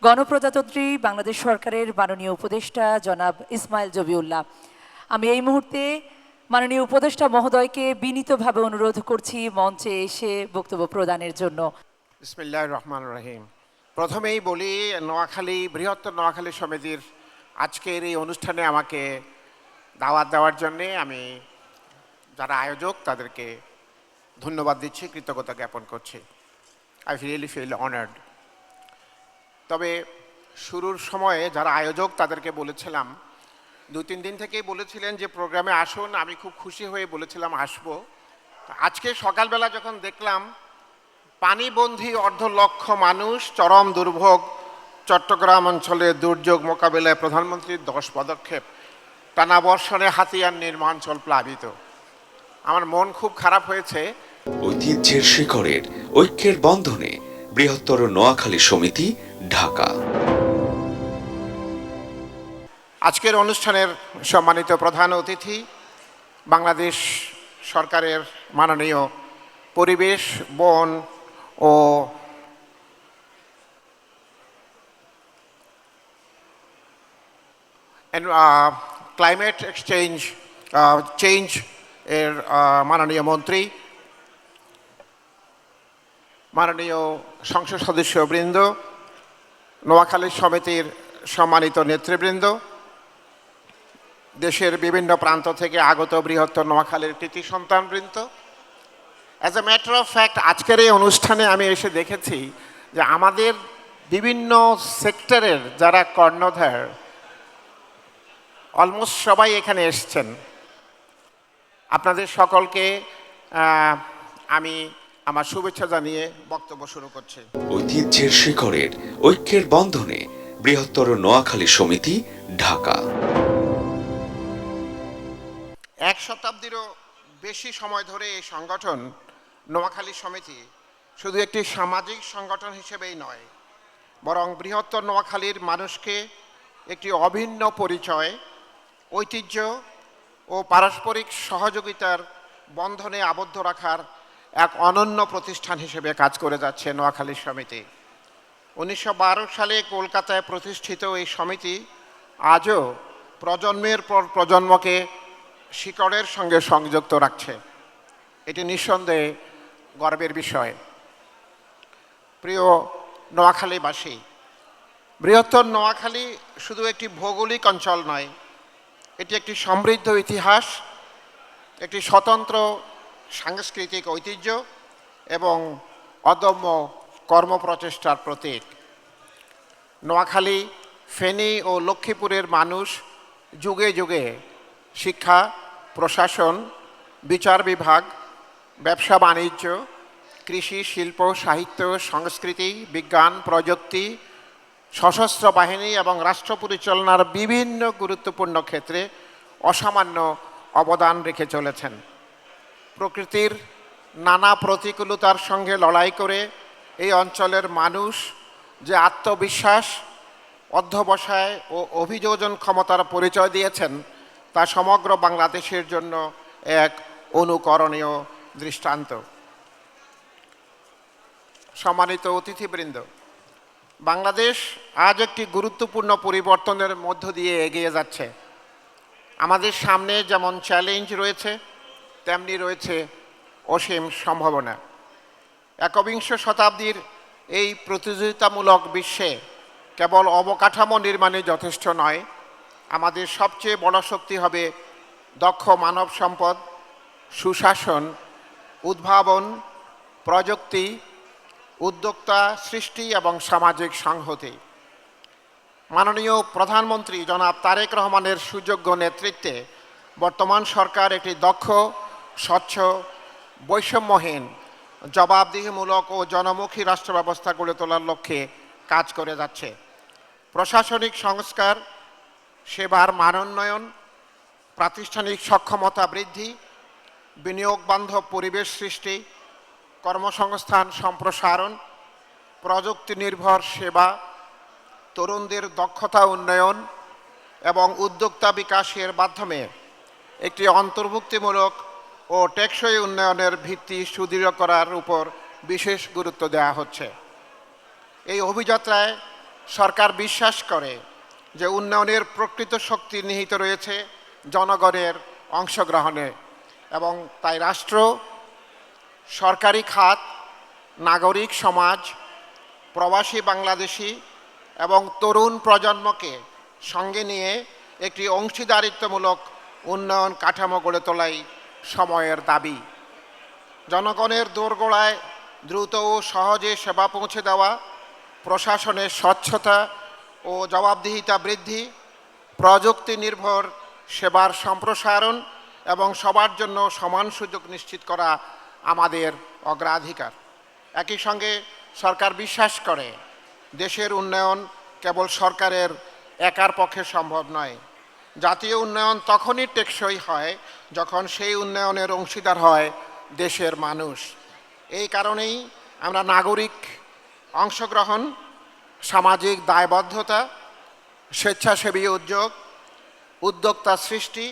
গণপ্রজাতন্ত্রী বাংলাদেশ সরকারের মাননীয় উপদেষ্টা জনাব ইসমাইল জবিউল্লাহ, আমি এই মুহূর্তে মাননীয় উপদেষ্টা মহোদয়কে বিনীতভাবে অনুরোধ করছি মঞ্চে এসে বক্তব্য প্রদানের জন্য। বিসমিল্লাহির রহমানির রহিম। প্রথমেই বলি, বৃহত্তর নোয়াখালী সমিতির আজকের এই অনুষ্ঠানে আমাকে দাওয়াত দেওয়ার জন্যে আমি যারা আয়োজক তাদেরকে ধন্যবাদ দিচ্ছি, কৃতজ্ঞতা জ্ঞাপন করছি। I really feel honoured. তবে শুরুর সময়ে যারা আয়োজক তাদেরকে বলেছিলাম, 2-3 দিন থেকেই বলেছিলেন যে প্রোগ্রামে আসুন, আমি খুব খুশি হয়ে বলেছিলাম আসবো। আজকে সকালবেলা যখন দেখলাম পানিবন্দী 1.5 লক্ষ মানুষ, চরম দুর্ভোগ, চট্টগ্রাম অঞ্চলে দুর্যোগ মোকাবিলায় প্রধানমন্ত্রীর 10 পদক্ষেপ, টানা বর্ষণে হাতিয়ার নির্মাঞ্চল প্লাবিত, আমার মন খুব খারাপ হয়েছে। ঐতিহ্যের শিকড়ের ঐক্যের বন্ধনে বৃহত্তর নোয়াখালী সমিতি, ঢাকা। আজকের অনুষ্ঠানের সম্মানিত প্রধান অতিথি, বাংলাদেশ সরকারের মাননীয় পরিবেশ, বন ও ক্লাইমেট চেঞ্জ এর মাননীয় মন্ত্রী, মাননীয় সংসদ সদস্যবৃন্দ, নোয়াখালী সমিতির সম্মানিত নেতৃবৃন্দ, দেশের বিভিন্ন প্রান্ত থেকে আগত বৃহত্তর নোয়াখালীর কৃতি সন্তানবৃন্দ, as a matter of fact আজকের এই অনুষ্ঠানে আমি এসে দেখেছি যে আমাদের বিভিন্ন সেক্টরের যারা কর্ণধার অলমোস্ট সবাই এখানে এসছেন। আপনাদের সকলকে আমি আমার শুভেচ্ছা জানিয়ে বক্তব্য শুরু করছি। ঐতিহ্যের শিকড়ের ঐক্যের বন্ধনে বৃহত্তর নোয়াখালী সমিতি, ঢাকা। 1 শতাব্দীরও বেশি সময় ধরে এই সংগঠন নোয়াখালী সমিতি শুধু একটি সামাজিক সংগঠন হিসেবেই নয়, বরং বৃহত্তর নোয়াখালীর মানুষকে একটি অভিন্ন পরিচয়, ঐতিহ্য ও পারস্পরিক সহযোগিতার বন্ধনে আবদ্ধ রাখার এক অনন্য প্রতিষ্ঠান হিসেবে কাজ করে যাচ্ছে নোয়াখালী সমিতি। 1912 সালে কলকাতায় প্রতিষ্ঠিত এই সমিতি আজও প্রজন্মের পর প্রজন্মকে শিকড়ের সঙ্গে সংযুক্ত রাখছে। এটি নিঃসন্দেহে গর্বের বিষয়। প্রিয় নোয়াখালীবাসী, বৃহত্তর নোয়াখালী শুধু একটি ভৌগোলিক অঞ্চল নয়, এটি একটি সমৃদ্ধ ইতিহাস, একটি স্বতন্ত্র সাংস্কৃতিক ঐতিহ্য এবং অদম্য কর্মপ্রচেষ্টার প্রতীক। নোয়াখালী, ফেনী ও লক্ষ্মীপুরের মানুষ যুগে যুগে শিক্ষা, প্রশাসন, বিচার বিভাগ, ব্যবসা বাণিজ্য, কৃষি, শিল্প, সাহিত্য, সংস্কৃতি, বিজ্ঞান, প্রযুক্তি, সশস্ত্র বাহিনী এবং রাষ্ট্র পরিচালনার বিভিন্ন গুরুত্বপূর্ণ ক্ষেত্রে অসামান্য অবদান রেখে চলেছেন। প্রকৃতির নানা প্রতিকূলতার সঙ্গে লড়াই করে এই অঞ্চলের মানুষ যে আত্মবিশ্বাস, অধ্যবসায় ও অভিযোজন ক্ষমতার পরিচয় দিয়েছেন, তা সমগ্র বাংলাদেশের জন্য এক অনুকরণীয় দৃষ্টান্ত। সম্মানিত অতিথিবৃন্দ, বাংলাদেশ আজ একটি গুরুত্বপূর্ণ পরিবর্তনের মধ্য দিয়ে এগিয়ে যাচ্ছে। আমাদের সামনে যেমন চ্যালেঞ্জ রয়েছে, তেমনি রয়েছে অসীম সম্ভাবনা। একবিংশ শতাব্দীর এই প্রতিযোগিতামূলক বিশ্বে কেবল অবকাঠামো নির্মাণে যথেষ্ট নয়, আমাদের সবচেয়ে বড় শক্তি হবে দক্ষ মানব সম্পদ, সুশাসন, উদ্ভাবন, প্রযুক্তি, উদ্যোক্তা সৃষ্টি এবং সামাজিক সংহতি। মাননীয় প্রধানমন্ত্রী জনাব তারেক রহমানের সুযোগ্য নেতৃত্বে বর্তমান সরকার একটি দক্ষ, স্বচ্ছ, বৈষম্যহীন, জবাবদিহিমূলক ও জনমুখী রাষ্ট্র ব্যবস্থা গড়ে তোলার লক্ষ্যে কাজ করে যাচ্ছে। প্রশাসনিক সংস্কার, সেবার মানোন্নয়ন, প্রাতিষ্ঠানিক সক্ষমতা বৃদ্ধি, বিনিয়োগ বান্ধব পরিবেশ সৃষ্টি, কর্মসংস্থান সম্প্রসারণ, প্রযুক্তি নির্ভর সেবা, তরুণদের দক্ষতা উন্নয়ন এবং উদ্যোক্তা বিকাশের মাধ্যমে একটি অন্তর্ভুক্তিমূলক ও টেকসই উন্নয়নের ভিত্তি সুদৃঢ় করার উপর বিশেষ গুরুত্ব দেওয়া হচ্ছে। এই অভিযাত্রায় সরকার বিশ্বাস করে যে উন্নয়নের প্রকৃত শক্তি নিহিত রয়েছে জনগণের অংশগ্রহণে, এবং তাই রাষ্ট্র, সরকারি খাত, নাগরিক সমাজ, প্রবাসী বাংলাদেশি এবং তরুণ প্রজন্মকে সঙ্গে নিয়ে একটি অংশীদারিত্বমূলক উন্নয়ন কাঠামো গড়ে তোলাই সময়ের দাবি। জনগণের দোরগোড়ায় দ্রুত ও সহজে সেবা পৌঁছে দেওয়া, প্রশাসনের স্বচ্ছতা ও জবাবদিহিতা বৃদ্ধি, প্রযুক্তি নির্ভর সেবার সম্প্রসারণ এবং সবার জন্য সমান সুযোগ নিশ্চিত করা আমাদের অগ্রাধিকার। একই সঙ্গে সরকার বিশ্বাস করে দেশের উন্নয়ন কেবল সরকারের একার পক্ষে সম্ভব নয়। জাতীয় উন্নয়ন তখনই টেকসই হয় যখন সেই উন্নয়নের অংশীদার হয় দেশের মানুষ। এই কারণেই আমরা নাগরিক অংশগ্রহণ, সামাজিক দায়বদ্ধতা, স্বেচ্ছাসেবী উদ্যোগ, উদ্যোক্তা সৃষ্টি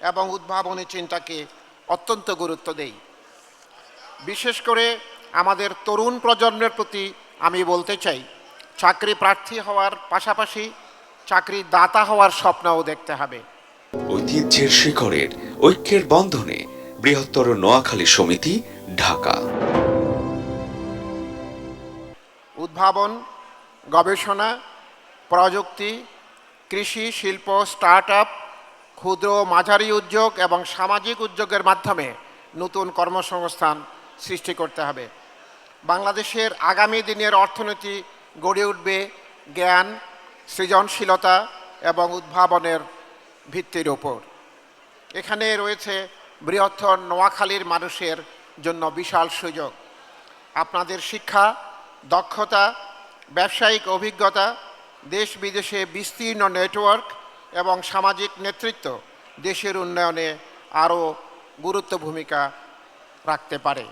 এবং উদ্ভাবনী চিন্তাকে অত্যন্ত গুরুত্ব দেই। বিশেষ করে আমাদের তরুণ প্রজন্মের প্রতি আমি বলতে চাই, চাকরি প্রার্থী হওয়ার পাশাপাশি চাকরি দাতা হওয়ার স্বপ্নও দেখতে হবে। ঐতিহ্যের শিকড়ের ঐক্যের বন্ধনে বৃহত্তর নোয়াখালী সমিতি, ঢাকা। উদ্ভাবন, গবেষণা, প্রযুক্তি, কৃষি, শিল্প, স্টার্টআপ, ক্ষুদ্র মাঝারি উদ্যোগ এবং সামাজিক উদ্যোগের মাধ্যমে নতুন কর্মসংস্থান সৃষ্টি করতে হবে। বাংলাদেশের আগামী দিনের অর্থনীতি গড়ে উঠবে জ্ঞান, সৃজনশীলতা এবং উদ্ভাবনের ভিত্তির ওপর। এখানে রয়েছে বৃহত্তর নোয়াখালীর মানুষের জন্য বিশাল সুযোগ। আপনাদের শিক্ষা, দক্ষতা, ব্যবসায়িক অভিজ্ঞতা, দেশ বিদেশে বিস্তীর্ণ নেটওয়ার্ক এবং সামাজিক নেতৃত্ব দেশের উন্নয়নে আরও গুরুত্ব ভূমিকা রাখতে পারে।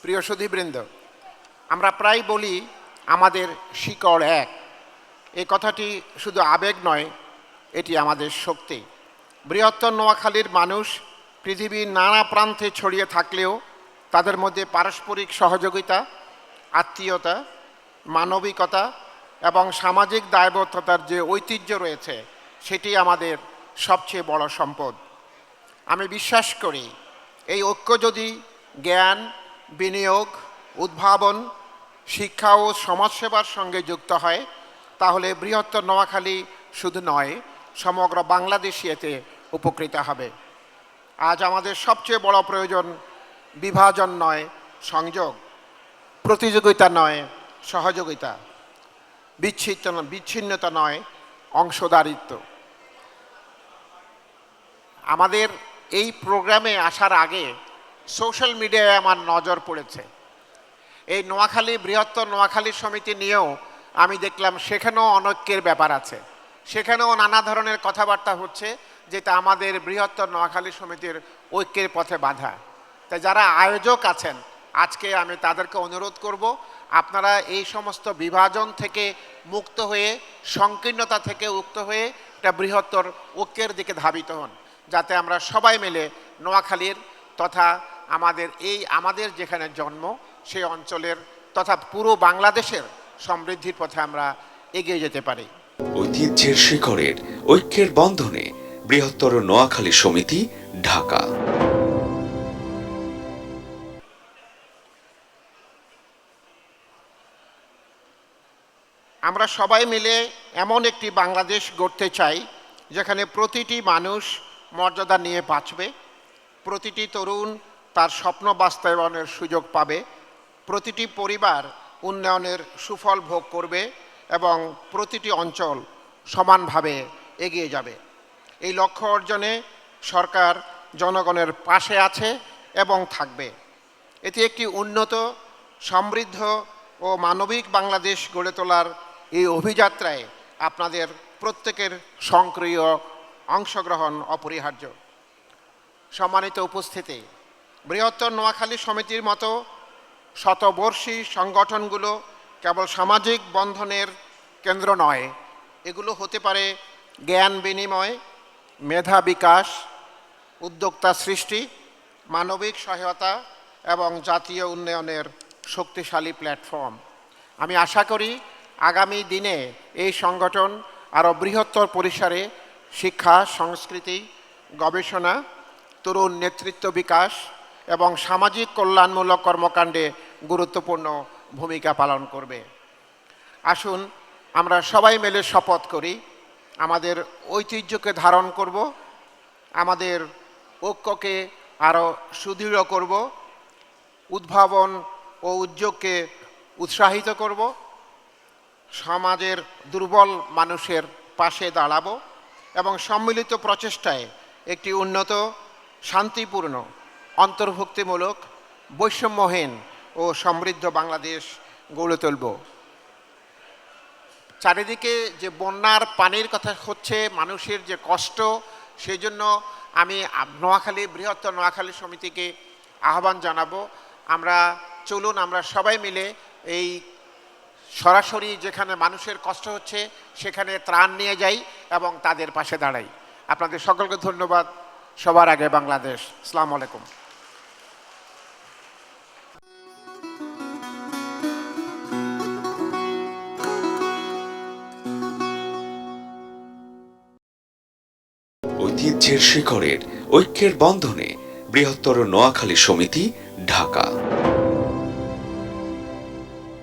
প্রিয় সুধীবৃন্দ, আমরা প্রায় বলি আমাদের শিকড় এক। এই কথাটি শুধু আবেগ নয়, এটি আমাদের শক্তি। বৃহত্তর নোয়াখালীর মানুষ পৃথিবীর নানা প্রান্তে ছড়িয়ে থাকলেও তাদের মধ্যে পারস্পরিক সহযোগিতা, আত্মীয়তা, মানবিকতা এবং সামাজিক দায়বদ্ধতার যে ঐতিহ্য রয়েছে সেটি আমাদের সবচেয়ে বড় সম্পদ। আমি বিশ্বাস করি এই ঐক্য যদি জ্ঞান, বিনিয়োগ, উদ্ভাবন, শিক্ষা ও সমাজসেবার সঙ্গে যুক্ত হয় তাহলে বৃহত্তর নোয়াখালী শুধু নয়, সমগ্র বাংলাদেশই এতে উপকৃত হবে। আজ আমাদের সবচেয়ে বড় প্রয়োজন বিভাজন নয়, সংযোগ; প্রতিযোগিতা নয়, সহযোগিতা; বিচ্ছিন্নতা নয়, অংশদারিত্ব। আমাদের এই প্রোগ্রামে আসার আগে সোশ্যাল মিডিয়ায় আমার নজর পড়েছে। এই নোয়াখালী, বৃহত্তর নোয়াখালী সমিতি নিয়েও আমি দেখলাম সেখানেও অনৈক্যের ব্যাপার আছে, সেখানেও নানা ধরনের কথাবার্তা হচ্ছে যেটা আমাদের বৃহত্তর নোয়াখালী সমিতির ঐক্যের পথে বাধা। তাই যারা আয়োজক আছেন আজকে আমি তাদেরকে অনুরোধ করব, আপনারা এই সমস্ত বিভাজন থেকে মুক্ত হয়ে, সংকীর্ণতা থেকে মুক্ত হয়ে একটা বৃহত্তর ঐক্যের দিকে ধাবিত হন, যাতে আমরা সবাই মিলে নোয়াখালীর তথা আমাদের যেখানে জন্ম সেই অঞ্চলের তথা পুরো বাংলাদেশের সমৃদ্ধির পথে আমরা এগিয়ে যেতে পারি। ঐতিহ্যের শিকড়ের ঐক্যের বন্ধনে বৃহত্তর নোয়াখালী সমিতি, ঢাকা। আমরা সবাই মিলে এমন একটি বাংলাদেশ গড়তে চাই যেখানে প্রতিটি মানুষ মর্যাদা নিয়ে বাঁচবে, প্রতিটি তরুণ তার স্বপ্ন বাস্তবায়নের সুযোগ পাবে, প্রতিটি পরিবার উন্নয়নের সুফল ভোগ করবে এবং প্রতিটি অঞ্চল সমানভাবে এগিয়ে যাবে। এই লক্ষ্য অর্জনে সরকার জনগণের পাশে আছে এবং থাকবে। এটি একটি উন্নত, সমৃদ্ধ ও মানবিক বাংলাদেশ গড়ে তোলার এই অভিযাত্রায় আপনাদের প্রত্যেকের সক্রিয় অংশগ্রহণ অপরিহার্য। সম্মানিত উপস্থিতি, বৃহত্তর নোয়াখালী সমিতির মতো শতবর্ষী সংগঠনগুলো কেবল সামাজিক বন্ধনের কেন্দ্র নয়, এগুলো হতে পারে জ্ঞান বিনিময়, মেধা বিকাশ, উদ্যোক্তা সৃষ্টি, মানবিক সহায়তা এবং জাতীয় উন্নয়নের শক্তিশালী প্ল্যাটফর্ম। আমি আশা করি আগামী দিনে এই সংগঠন আরও বৃহত্তর পরিসরে শিক্ষা, সংস্কৃতি, গবেষণা, তরুণ নেতৃত্ব বিকাশ এবং সামাজিক কল্যাণমূলক কর্মকাণ্ডে গুরুত্বপূর্ণ ভূমিকা পালন করবে। আসুন আমরা সবাই মিলে শপথ করি, আমাদের ঐতিহ্যকে ধারণ করব, আমাদের ঐক্যকে আরও সুদৃঢ় করব, উদ্ভাবন ও উদ্যোগকে উৎসাহিত করব, সমাজের দুর্বল মানুষের পাশে দাঁড়াবো এবং সম্মিলিত প্রচেষ্টায় একটি উন্নত, শান্তিপূর্ণ, অন্তর্ভুক্তিমূলক, বৈষম্যহীন ও সমৃদ্ধ বাংলাদেশ গড়ে তুলব। চারিদিকে যে বন্যার পানির কথা হচ্ছে, মানুষের যে কষ্ট, সেই জন্য আমি নোয়াখালী, বৃহত্তর নোয়াখালী সমিতিকে আহ্বান জানাবো, চলুন আমরা সবাই মিলে এই সরাসরি যেখানে মানুষের কষ্ট হচ্ছে সেখানে ত্রাণ নিয়ে যাই এবং তাদের পাশে দাঁড়াই। আপনাদের সকলকে ধন্যবাদ। সবার আগে বাংলাদেশ। আসসালামু আলাইকুম। ঐতিহ্যের শিকড়ের ঐক্যের বন্ধনে বৃহত্তর নোয়াখালী সমিতি, ঢাকা।